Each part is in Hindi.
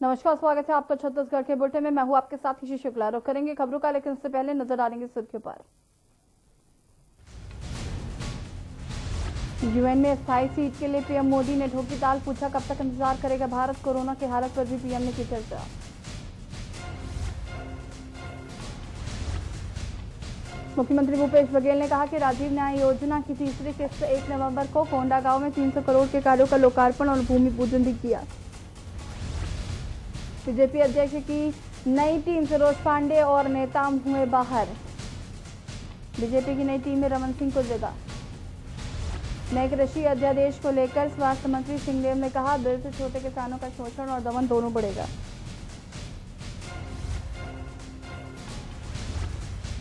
नमस्कार, स्वागत है आपका छत्तीसगढ़ के बुलेटिन में। मैं हूं आपके साथ हिशी शुक्ला। रुक करेंगे खबरों का, लेकिन इससे पहले नजर डालेंगे सुर्खियों पर। यूएन में स्थायी सीट के लिए पीएम मोदी ने ठोकी ताल, पूछा कब तक इंतजार करेगा भारत। कोरोना की हालत पर भी पीएम ने की चर्चा। मुख्यमंत्री भूपेश बघेल ने कहा कि राजीव न्याय योजना की तीसरी किस्त 1 नवंबर को कोंडागांव में 300 करोड़ के कार्यों का लोकार्पण और भूमि पूजन भी किया। बीजेपी अध्यक्ष की नई टीम सरोज पांडे और नेताम हुए बाहर। बीजेपी की नई टीम में रमन सिंह को जगह। नए कृषि अध्यादेश को लेकर स्वास्थ्य मंत्री सिंहदेव ने कहा, बिल से छोटे किसानों का शोषण और दमन दोनों बढ़ेगा।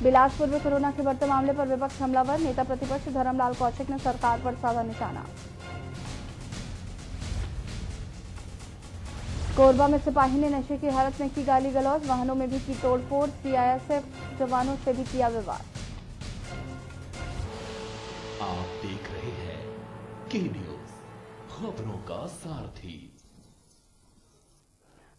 बिलासपुर में कोरोना के बढ़ते मामले पर विपक्ष हमलावर, नेता प्रतिपक्ष धर्मलाल कौशिक ने सरकार पर साधा निशाना। कोरबा में सिपाही ने नशे की हालत में की गाली गलौज, वाहनों में भी की तोड़फोड़, सीआईएसएफ जवानों से भी किया विवाद। आप देख रहे हैं के न्यूज, खबरों का सारथी।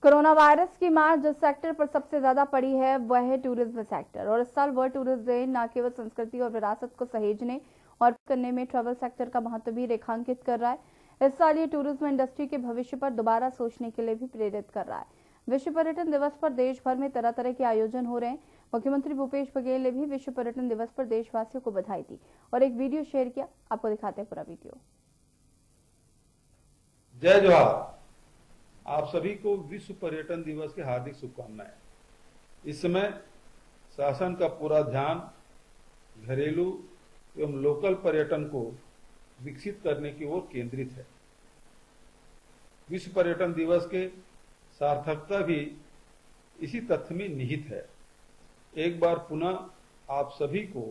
कोरोना वायरस की मार जिस सेक्टर पर सबसे ज्यादा पड़ी है वह है टूरिज्म सेक्टर, और इस साल वर्ल्ड टूरिज्म डे न केवल संस्कृति और विरासत को सहेजने और करने में ट्रैवल सेक्टर का महत्व भी रेखांकित कर रहा है। इस साल ये टूरिज्म इंडस्ट्री के भविष्य पर दोबारा सोचने के लिए भी प्रेरित कर रहा है। विश्व पर्यटन दिवस पर देश भर में तरह तरह के आयोजन हो रहे हैं। मुख्यमंत्री भूपेश बघेल ने भी विश्व पर्यटन दिवस पर देशवासियों को बधाई दी और एक वीडियो शेयर किया। आपको दिखाते हैं पूरा वीडियो। जय जोहार। आप सभी को विश्व पर्यटन दिवस की हार्दिक शुभकामनाएं। इस समय शासन का पूरा ध्यान घरेलू एवं लोकल पर्यटन को विकसित करने की ओर केंद्रित है। विश्व पर्यटन दिवस के सार्थकता भी इसी तथ्य में निहित है। एक बार पुनः आप सभी को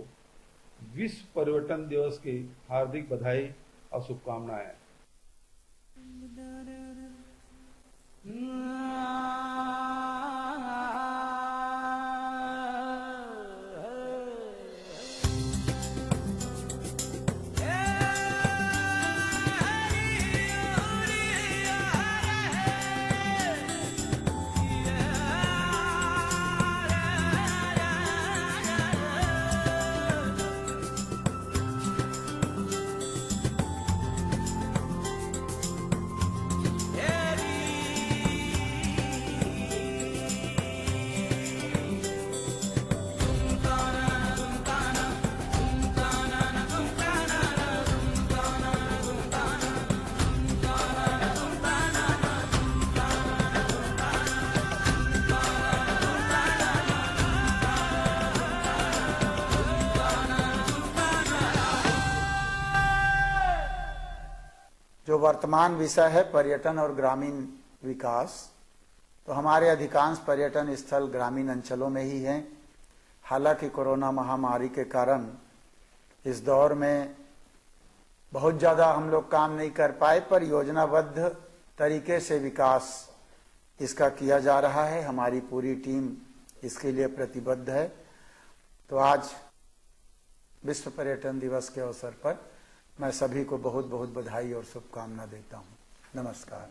विश्व पर्यटन दिवस की हार्दिक बधाई और शुभकामनाएं। जो वर्तमान विषय है पर्यटन और ग्रामीण विकास, तो हमारे अधिकांश पर्यटन स्थल ग्रामीण अंचलों में ही हैं। हालांकि कोरोना महामारी के कारण इस दौर में बहुत ज़्यादा हम लोग काम नहीं कर पाए, पर योजनाबद्ध तरीके से विकास इसका किया जा रहा है। हमारी पूरी टीम इसके लिए प्रतिबद्ध है। तो आज विश्व पर्यटन दिवस के अवसर पर मैं सभी को बहुत बहुत बधाई और शुभकामना देता हूं। नमस्कार।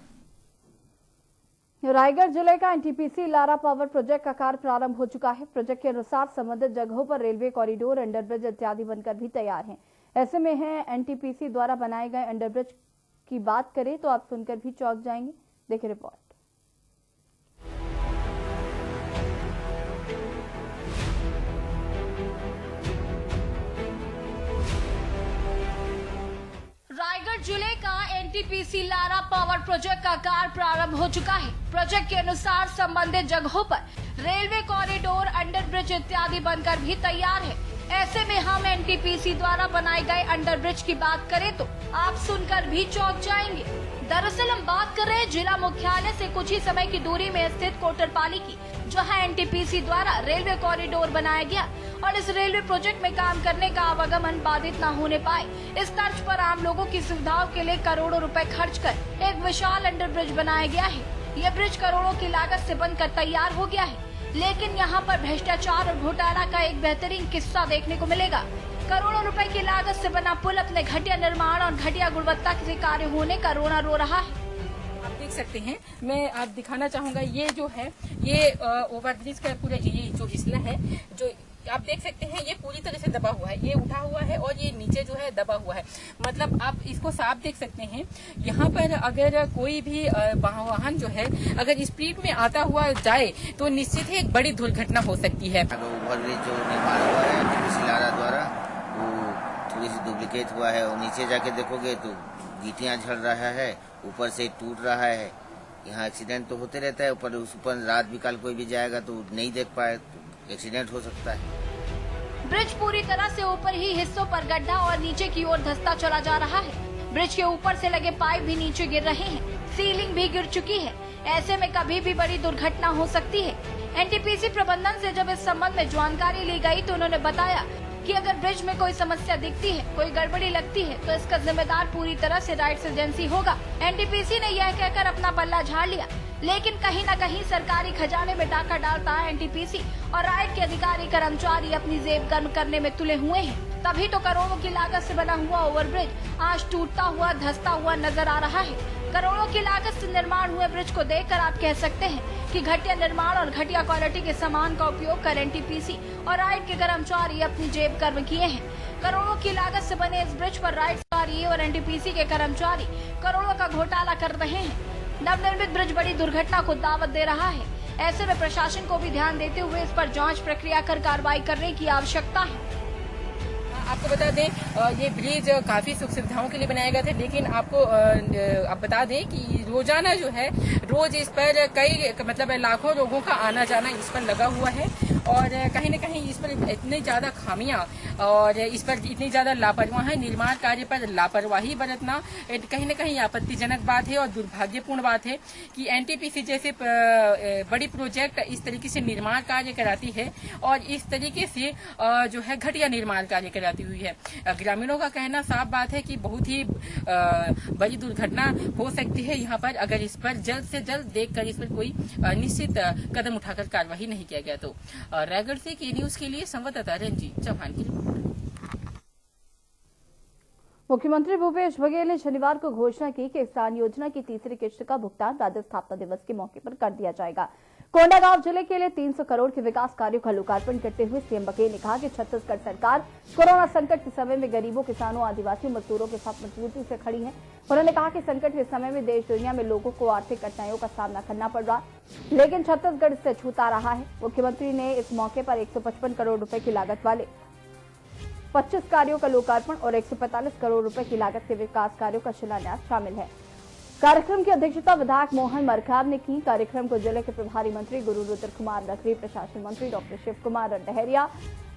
रायगढ़ जिले का एनटीपीसी लारा पावर प्रोजेक्ट का कार्य प्रारंभ हो चुका है। प्रोजेक्ट के अनुसार संबंधित जगहों पर रेलवे कॉरिडोर, अंडरब्रिज इत्यादि बनकर भी तैयार हैं। ऐसे में है एनटीपीसी द्वारा बनाए गए अंडरब्रिज की बात करें तो आप सुनकर भी चौंक जाएंगे। देखिए रिपोर्ट। रायगढ़ जिले का एनटीपीसी लारा पावर प्रोजेक्ट का कार्य प्रारंभ हो चुका है। प्रोजेक्ट के अनुसार संबंधित जगहों पर रेलवे कॉरिडोर, अंडरब्रिज इत्यादि बनकर भी तैयार है। ऐसे में हम एनटीपीसी द्वारा बनाए गए अंडरब्रिज की बात करें तो आप सुनकर भी चौंक जाएंगे। दरअसल हम बात कर रहे हैं जिला मुख्यालय से कुछ ही समय की दूरी में स्थित कोटरपाली की, जहां एनटीपीसी द्वारा रेलवे कॉरिडोर बनाया गया और इस रेलवे प्रोजेक्ट में काम करने का आवागमन बाधित न होने पाए, इस तर्ज पर आम लोगों की सुविधाओं के लिए करोड़ों रुपए खर्च कर एक विशाल अंडरब्रिज बनाया गया है। यह ब्रिज करोड़ों की लागत से बनकर तैयार हो गया है, लेकिन यहाँ पर भ्रष्टाचार और घोटाला का एक बेहतरीन किस्सा देखने को मिलेगा। करोड़ों रुपए की लागत से बना पुल अपने घटिया निर्माण और घटिया गुणवत्ता से कार्य होने का रोना रो रहा है। आप देख सकते हैं, मैं आप दिखाना चाहूंगा, ये जो है ये ओवरब्रिज का पूरा ये जो हिस्सा है, जो आप देख सकते हैं ये पूरी तरह से दबा हुआ है, ये उठा हुआ है और ये नीचे जो है दबा हुआ है। मतलब आप इसको साफ देख सकते हैं। यहाँ पर अगर कोई भी वाहन जो है अगर स्पीड में आता हुआ जाए तो निश्चित ही एक बड़ी दुर्घटना हो सकती है। ओवरब्रिज जो निर्माण हुआ है एनटीपीसी लारा द्वारा, वो थोड़ी सी डुप्लीकेट हुआ है और नीचे जाके देखोगे तो गिट्टियां झड़ रहा है, ऊपर से टूट रहा है। यहाँ एक्सीडेंट तो होते रहता है, ऊपर उस पर रात भी काल कोई भी जाएगा तो नहीं देख पाए, एक्सीडेंट हो सकता है। ब्रिज पूरी तरह से ऊपर ही हिस्सों पर गड्ढा और नीचे की ओर धंसता चला जा रहा है। ब्रिज के ऊपर से लगे पाइप भी नीचे गिर रहे हैं, सीलिंग भी गिर चुकी है। ऐसे में कभी भी बड़ी दुर्घटना हो सकती है। एनटीपीसी प्रबंधन से जब इस संबंध में जानकारी ली गई तो उन्होंने बताया कि अगर ब्रिज में कोई समस्या दिखती है, कोई गड़बड़ी लगती है तो इसका जिम्मेदार पूरी तरह से राइट्स एजेंसी होगा। एनटीपीसी ने यह कहकर अपना पल्ला झाड़ लिया, लेकिन कहीं न कहीं सरकारी खजाने में डाका डालता है एनटीपीसी और राइट के अधिकारी कर्मचारी अपनी जेब गर्म करने में तुले हुए हैं। तभी तो करोड़ों की लागत से बना हुआ ओवरब्रिज आज टूटता हुआ धंसता हुआ नजर आ रहा है। करोड़ों की लागत से निर्माण हुए ब्रिज को देखकर आप कह सकते हैं कि घटिया निर्माण और घटिया क्वालिटी के सामान का उपयोग कर एनटीपीसी और राइट के कर्मचारी अपनी जेब गर्म किए हैं। करोड़ों की लागत से बने इस ब्रिज पर राइट अधिकारी और एनटीपीसी के कर्मचारी करोड़ों का घोटाला कर रहे हैं। नवनिर्मित ब्रिज बड़ी दुर्घटना को दावत दे रहा है। ऐसे में प्रशासन को भी ध्यान देते हुए इस पर जांच प्रक्रिया कर कार्रवाई करने की आवश्यकता है। आपको बता दें ये ब्रिज काफी सुख सुविधाओं के लिए बनाया गया था, लेकिन आपको आप बता दें कि रोजाना जो है रोज इस पर कई मतलब लाखों लोगों का आना जाना इस पर लगा हुआ है और कहीं न कहीं इस पर इतनी ज्यादा खामियां और इस पर इतनी ज्यादा लापरवाही, निर्माण कार्य पर लापरवाही बरतना कहीं न कहीं आपत्तिजनक बात है और दुर्भाग्यपूर्ण बात है कि एनटीपीसी जैसे बड़ी प्रोजेक्ट इस तरीके से निर्माण कार्य कराती है और इस तरीके से जो है घटिया निर्माण कार्य कराती हुई है। ग्रामीणों का कहना साफ बात है कि बहुत ही बड़ी दुर्घटना हो सकती है यहाँ पर अगर इस पर जल्द से जल्द देखकर इस पर कोई निश्चित कदम उठाकर कार्रवाई नहीं किया गया तो। रायगढ़ से के न्यूज के लिए संवाददाता रंजीत चौहान की रिपोर्ट। मुख्यमंत्री भूपेश बघेल ने शनिवार को घोषणा की कि किसान योजना की तीसरी किश्त का भुगतान राज्य स्थापना दिवस के मौके पर कर दिया जाएगा। कोंडागांव जिले के लिए 300 करोड़ के विकास कार्यों का लोकार्पण करते हुए सीएम बघेल ने कहा कि छत्तीसगढ़ सरकार कोरोना संकट के समय में गरीबों, किसानों, आदिवासियों, मजदूरों के साथ मजबूती से खड़ी है। उन्होंने कहा कि संकट के समय में देश दुनिया में लोगों को आर्थिक कठिनाइयों का सामना करना पड़ रहा, लेकिन छत्तीसगढ़ इससे छूता रहा है। मुख्यमंत्री ने इस मौके पर 155 करोड़ रुपए की लागत वाले 25 कार्यों का लोकार्पण और 145 करोड़ रुपए की लागत के विकास कार्यों का शिलान्यास शामिल है। कार्यक्रम की अध्यक्षता विधायक मोहन मरकाम ने की। कार्यक्रम को जिले के प्रभारी मंत्री गुरु रुद्र कुमार, नगरीय प्रशासन मंत्री डॉक्टर शिव कुमार डहरिया,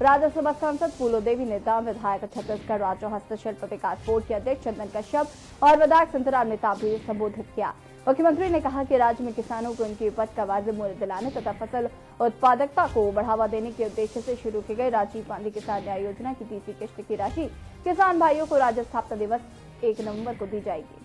राज्यसभा सांसद फूलो देवी नेताम, विधायक छत्तीसगढ़ राज्य हस्तशिल्प विकास बोर्ड के अध्यक्ष चंदन कश्यप और विधायक संतराम नेताम भी संबोधित किया। मुख्यमंत्री ने कहा कि राज्य में किसानों को उनकी उपज का वाजिब मूल्य दिलाने तथा फसल उत्पादकता को बढ़ावा देने के उद्देश्य से शुरू की गई राजीव गांधी किसान न्याय योजना की तीसरी किश्त की राशि किसान भाइयों को राज्य स्थापना दिवस 1 नवंबर को दी जाएगी।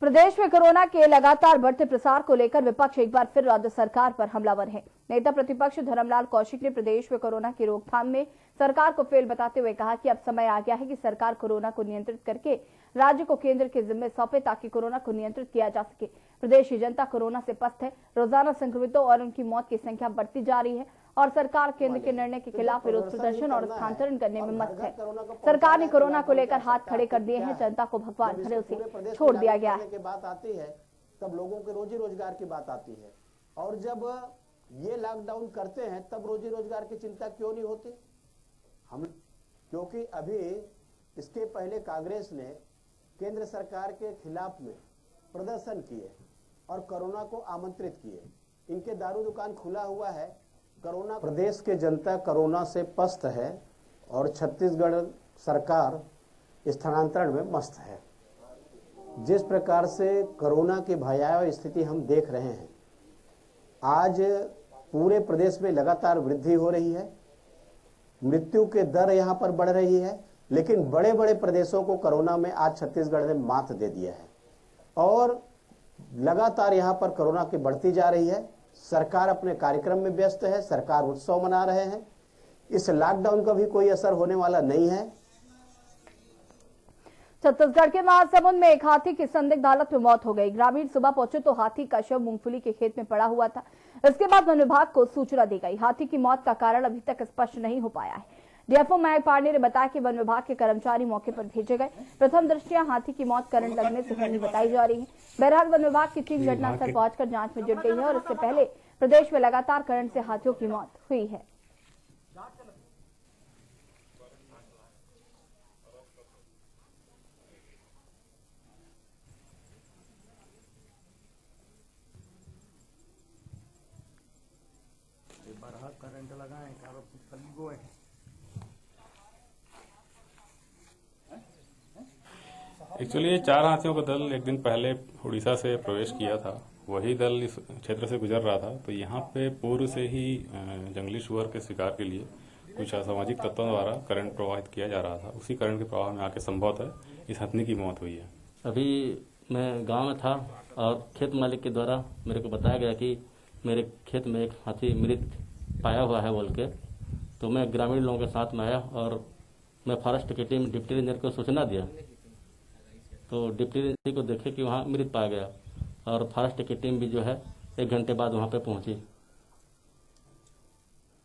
प्रदेश में कोरोना के लगातार बढ़ते प्रसार को लेकर विपक्ष एक बार फिर राज्य सरकार पर हमलावर है। नेता प्रतिपक्ष धर्मलाल कौशिक ने प्रदेश में कोरोना की रोकथाम में सरकार को फेल बताते हुए कहा कि अब समय आ गया है कि सरकार कोरोना को नियंत्रित करके राज्य को केंद्र के जिम्मे सौंपे ताकि कोरोना को नियंत्रित किया जा सके। प्रदेश की जनता कोरोना से पस्त है। रोजाना संक्रमितों और उनकी मौत की संख्या बढ़ती जा रही है और सरकार केंद्र के निर्णय के खिलाफ विरोध प्रदर्शन और स्थानांतरण करने में मस्त है। सरकार ने कोरोना को लेकर हाथ खड़े कर दिए हैं। जनता को भगवान भरोसे छोड़ दिया गया है। बात आती है तब लोगों के रोजी रोजगार की बात आती है और जब ये लॉकडाउन करते हैं तब रोजी रोजगार की चिंता क्यों नहीं होती? हम क्योंकि अभी इसके पहले कांग्रेस ने केंद्र सरकार के खिलाफ में प्रदर्शन किए और कोरोना को आमंत्रित किए। इनके दारू दुकान खुला हुआ है। कोरोना प्रदेश के जनता कोरोना से पस्त है और छत्तीसगढ़ सरकार स्थानांतरण में मस्त है। जिस प्रकार से कोरोना की भयावह स्थिति हम देख रहे हैं, आज पूरे प्रदेश में लगातार वृद्धि हो रही है। मृत्यु के दर यहां पर बढ़ रही है, लेकिन बड़े बड़े प्रदेशों को कोरोना में आज छत्तीसगढ़ ने मात दे दिया है और लगातार यहाँ पर कोरोना की बढ़ती जा रही है। सरकार अपने कार्यक्रम में व्यस्त है, सरकार उत्सव मना रहे हैं। इस लॉकडाउन का भी कोई असर होने वाला नहीं है। छत्तीसगढ़ के महासमुंद में एक हाथी की संदिग्ध हालत में मौत हो गई। ग्रामीण सुबह पहुंचे तो हाथी का शव मूंगफली के खेत में पड़ा हुआ था। इसके बाद वन विभाग को सूचना दी गई। हाथी की मौत का कारण अभी तक स्पष्ट नहीं हो पाया है। डीएफओ मयंक पांडे ने बताया कि वन विभाग के कर्मचारी मौके पर भेजे गए। प्रथम दृष्टया हाथी की मौत करंट लगने से होनी बताई जा रही है। बहरहाल वन विभाग की टीम घटनास्थल पहुंचकर जांच में जुट गई है और इससे पहले प्रदेश में लगातार करंट से हाथियों की मौत हुई है। करंट लगाएं है। एक्चुअली ये 4 हाथियों का दल एक दिन पहले उड़ीसा से प्रवेश किया था। वही दल इस क्षेत्र से गुजर रहा था, तो यहाँ पे पूर्व से ही जंगली सुअर के शिकार के लिए कुछ असामाजिक तत्वों द्वारा करंट प्रवाहित किया जा रहा था। उसी करंट के प्रभाव में आके संभवतः इस हथनी की मौत हुई है। अभी मैं गांव में था और खेत मालिक के द्वारा मेरे को बताया गया कि मेरे खेत में एक हाथी मृत पाया हुआ है बोल के, तो मैं ग्रामीण लोगों के साथ में आया और मैं फॉरेस्ट की टीम डिप्टी रेंजर को सूचना दिया। तो डिप्टी रेंजर को देखे कि वहाँ मृत पाया गया और फॉरेस्ट की टीम भी जो है 1 घंटे बाद वहाँ पे पहुंची।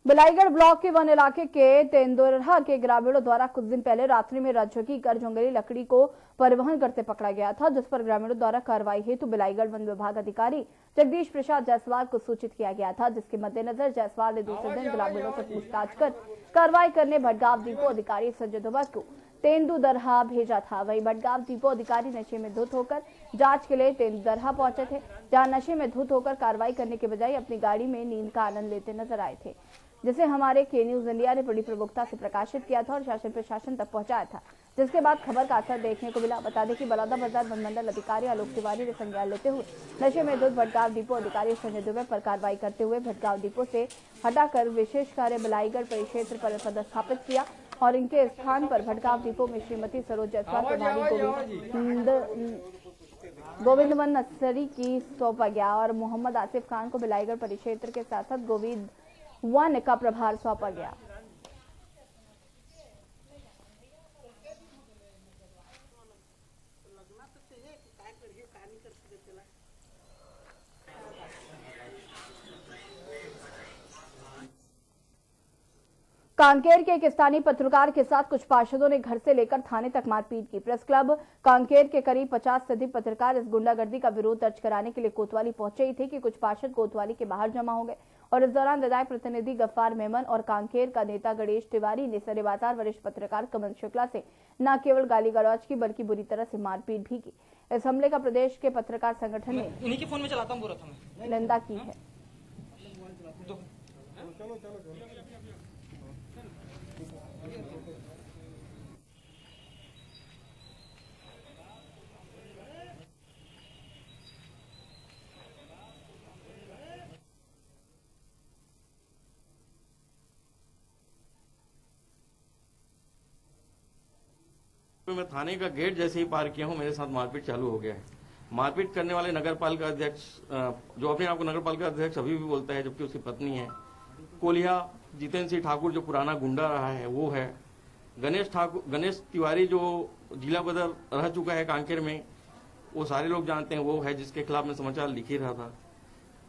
बिलाईगढ़ ब्लॉक के वन इलाके के तेंदुरहा के ग्रामीणों द्वारा कुछ दिन पहले रात्रि में राजकीय कर जंगली लकड़ी को परिवहन करते पकड़ा गया था, जिस पर ग्रामीणों द्वारा कार्रवाई हेतु बिलाईगढ़ वन विभाग अधिकारी जगदीश प्रसाद जायसवाल को सूचित किया गया था, जिसके मद्देनजर जायसवाल ने दूसरे दिन ग्रामीणों से पूछताछ कर कार्रवाई करने भटगांव डिपो अधिकारी संजय दुबे को तेंदुदरहा भेजा था। वहीं भटगांव डिपो अधिकारी नशे में धुत होकर जांच के लिए तेंदुदरहा पहुंचे थे, जहां नशे में धुत होकर कार्रवाई करने के बजाय अपनी गाड़ी में नींद का आनंद लेते नजर आए थे, जिसे हमारे के न्यूज इंडिया ने बड़ी प्रमुखता से प्रकाशित किया था और शासन प्रशासन तक पहुंचाया था, जिसके बाद खबर का असर देखने को मिला। बता दें कि बलौदाबाजार वन मंडल अधिकारी आलोक तिवारी ने संज्ञान लेते हुए नशे में धुत भटगांव डिपो अधिकारी संजय दुबे पर कार्रवाई करते हुए भटगांव डिपो से हटाकर विशेष कार्य बिलाईगढ़ परिक्षेत्र पर पदस्थापित किया और इनके स्थान पर भटगांव डिपो में श्रीमती सरोज जायसवाल प्रभारी गोविंद वन नर्सरी की सौंपा गया और मोहम्मद आसिफ खान को बिलाईगढ़ परिक्षेत्र के साथ साथ गोविंद वन का प्रभार सौंपा गया। कांकेर के एक स्थानीय पत्रकार के साथ कुछ पार्षदों ने घर से लेकर थाने तक मारपीट की। प्रेस क्लब कांकेर के करीब 50 से अधिक पत्रकार इस गुंडागर्दी का विरोध दर्ज कराने के लिए कोतवाली पहुंचे ही थे कि कुछ पार्षद कोतवाली के बाहर जमा हो गए और इस दौरान विधायक प्रतिनिधि गफ्फार मेमन और कांकेर का नेता गणेश तिवारी ने सरेबाजार वरिष्ठ पत्रकार कमल शुक्ला से न केवल गाली गलौज की बल्कि बुरी तरह से मारपीट भी की। इस हमले का प्रदेश के पत्रकार संगठन ने इन्हीं के फोन में चलाता हूं निंदा की है। मैं थाने का गेट जैसे ही पार किया हूं, मेरे साथ मारपीट चालू हो गया है। मारपीट करने वाले नगर पालिका अध्यक्ष, जो अपने आप को नगर पालिका अध्यक्ष अभी भी बोलता है, जबकि उसकी पत्नी है। कोलिया जितेंद्र सिंह ठाकुर जो पुराना गुंडा रहा है वो है। गणेश तिवारी जो जिला बदर रह चुका है कांकेर में, वो सारे लोग जानते हैं, वो है जिसके खिलाफ मैं समाचार लिख ही रहा था।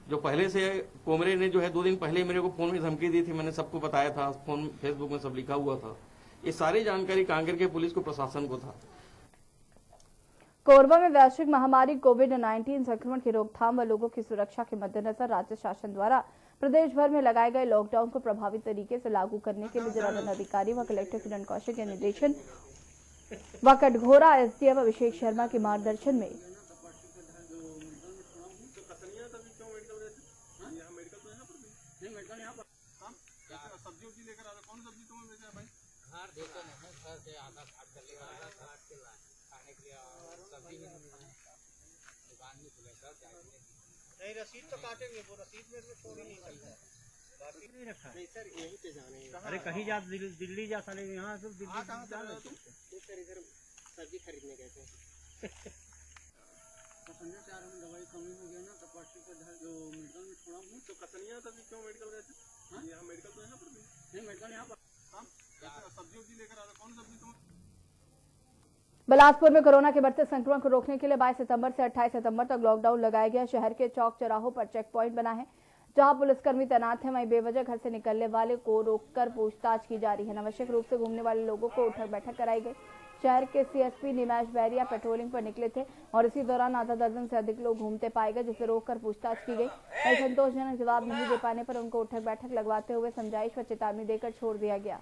जो पहले से कोमरे ने जो है 2 दिन पहले मेरे को फोन में धमकी दी थी, मैंने सबको बताया था, फोन फेसबुक में सब लिखा हुआ था। ये सारी जानकारी कांकेर के पुलिस को, प्रशासन को था। कोरबा में वैश्विक महामारी कोविड-19 संक्रमण की रोकथाम व लोगों की सुरक्षा के मद्देनजर राज्य शासन द्वारा प्रदेश भर में लगाए गए लॉकडाउन को प्रभावी तरीके से लागू करने के लिए जिला दंडाधिकारी व कलेक्टर किरण कौशिक के निर्देशन व कटघोरा एसडीएम अभिषेक शर्मा के मार्गदर्शन में नहीं, रसीद तो काटेंगे, वो रसीद में से छोड़ ही नहीं सकता। बाकी नहीं रखा नहीं सर, यहीं पे जाने हैं। अरे कहीं जा, दिल्ली जा साले, यहाँ से दिल्ली जा रहे हो तुम? सर इधर सब्जी खरीदने गए थे। कसनिया से यार हम दवाई कमी में गए ना तो पर्ची पे जो मेडिकल में छोड़ा हूँ। तो कसनिया तक क्यों मेडिकल गए थे? यहाँ मेडिकल तो है ना पर नहीं मेडिकल यहाँ पर सब्जी उब्जी लेकर आ रहा। कौन सब्जी तुम? बिलासपुर में कोरोना के बढ़ते संक्रमण को रोकने के लिए 22 सितंबर से 28 सितंबर तक लॉकडाउन लगाया गया। शहर के चौक चौराहों पर चेक पॉइंट बना है जहां पुलिसकर्मी तैनात हैं। वहीं बेवजह घर से निकलने वाले को रोककर पूछताछ की जा रही है। अनावश्यक रूप से घूमने वाले लोगों को उठक बैठक कराई गई। शहर के सीएसपी निमेश बैरिया पेट्रोलिंग पर निकले थे और इसी दौरान आधा दर्जन से अधिक लोग घूमते पाए गए, जिसे रोककर पूछताछ की गई। संतोषजनक जवाब नहीं दे पाने पर उनको उठक बैठक लगवाते हुए समझाइश व चेतावनी देकर छोड़ दिया गया।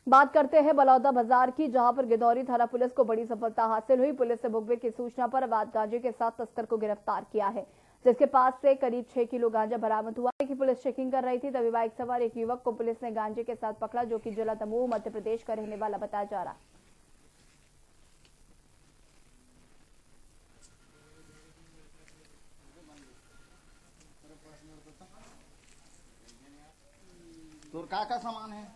बात करते हैं बलौदा बाजार की, जहां पर गिदौरी थाना पुलिस को बड़ी सफलता हासिल हुई। पुलिस ने मुखबिर की सूचना पर अवैध गांजे के साथ तस्कर को गिरफ्तार किया है, जिसके पास से करीब 6 किलो गांजा बरामद हुआ है। कि पुलिस चेकिंग कर रही थी तभी बाइक सवार एक युवक को पुलिस ने गांजे के साथ पकड़ा, जो कि जिला दमोह मध्य प्रदेश का रहने वाला बताया जा रहा है। तो का सामान है?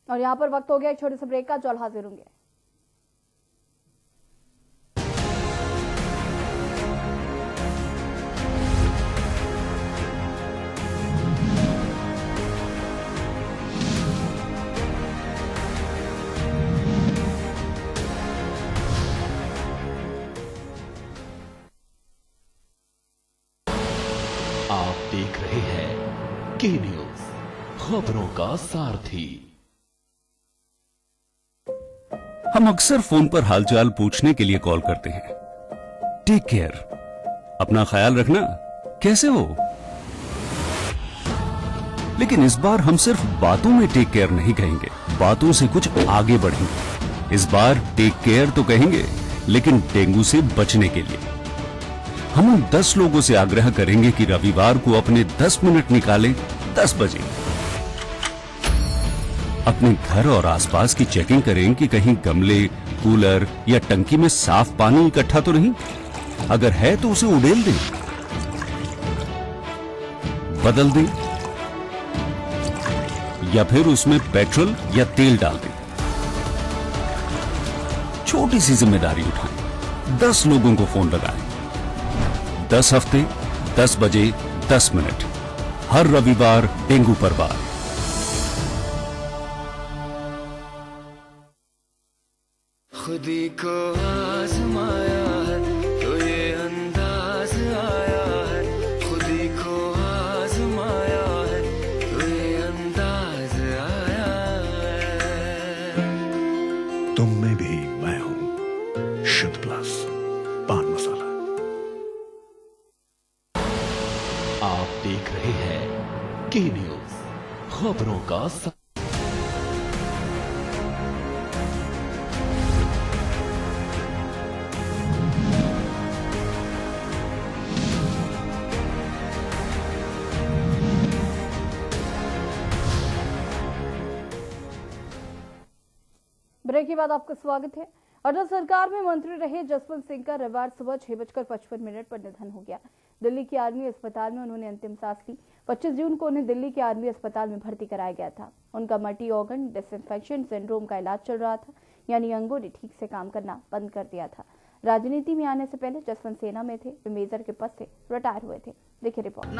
और यहाँ पर वक्त हो गया एक छोटे से ब्रेक का। जल्द हाजिर होंगे। आप देख रहे हैं के न्यूज, खबरों का सारथी। हम अक्सर फोन पर हालचाल पूछने के लिए कॉल करते हैं। टेक केयर, अपना ख्याल रखना, कैसे हो? लेकिन इस बार हम सिर्फ बातों में टेक केयर नहीं कहेंगे, बातों से कुछ आगे बढ़ेंगे। इस बार टेक केयर तो कहेंगे, लेकिन डेंगू से बचने के लिए हम उन 10 लोगों से आग्रह करेंगे कि रविवार को अपने 10 मिनट निकालें 10 बजे। अपने घर और आसपास की चेकिंग करें कि कहीं गमले, कूलर या टंकी में साफ पानी इकट्ठा तो नहीं। अगर है तो उसे उड़ेल दें, बदल दें या फिर उसमें पेट्रोल या तेल डाल दें। छोटी सी जिम्मेदारी उठाएं, 10 लोगों को फोन लगाएं। 10 हफ्ते 10 बजे 10 मिनट, हर रविवार डेंगू पर बात। खुदी को आजमाया है तो ये अंदाज आया है, खुदी को आजमाया है तो ये अंदाज आया है। तुम में भी मैं हूं, शुद्ध प्लस पान मसाला। आप देख रहे हैं के न्यूज, खबरों का सारथी। ब्रेक के बाद आपका स्वागत है। अटल सरकार में मंत्री रहे जसवंत सिंह का रविवार सुबह 6:55 पर निधन हो गया। दिल्ली के आर्मी अस्पताल में उन्होंने अंतिम सांस ली। 25 जून को उन्हें दिल्ली के आर्मी अस्पताल में भर्ती कराया गया था। उनका मल्टी ऑर्गन डिसइंफेक्शन सिंड्रोम का इलाज चल रहा था, यानी अंगों ने ठीक से काम करना बंद कर दिया था। राजनीति में आने से पहले जसवंत सेना में थे। वे मेजर के पद से रिटायर हुए थे। देखिए रिपोर्ट।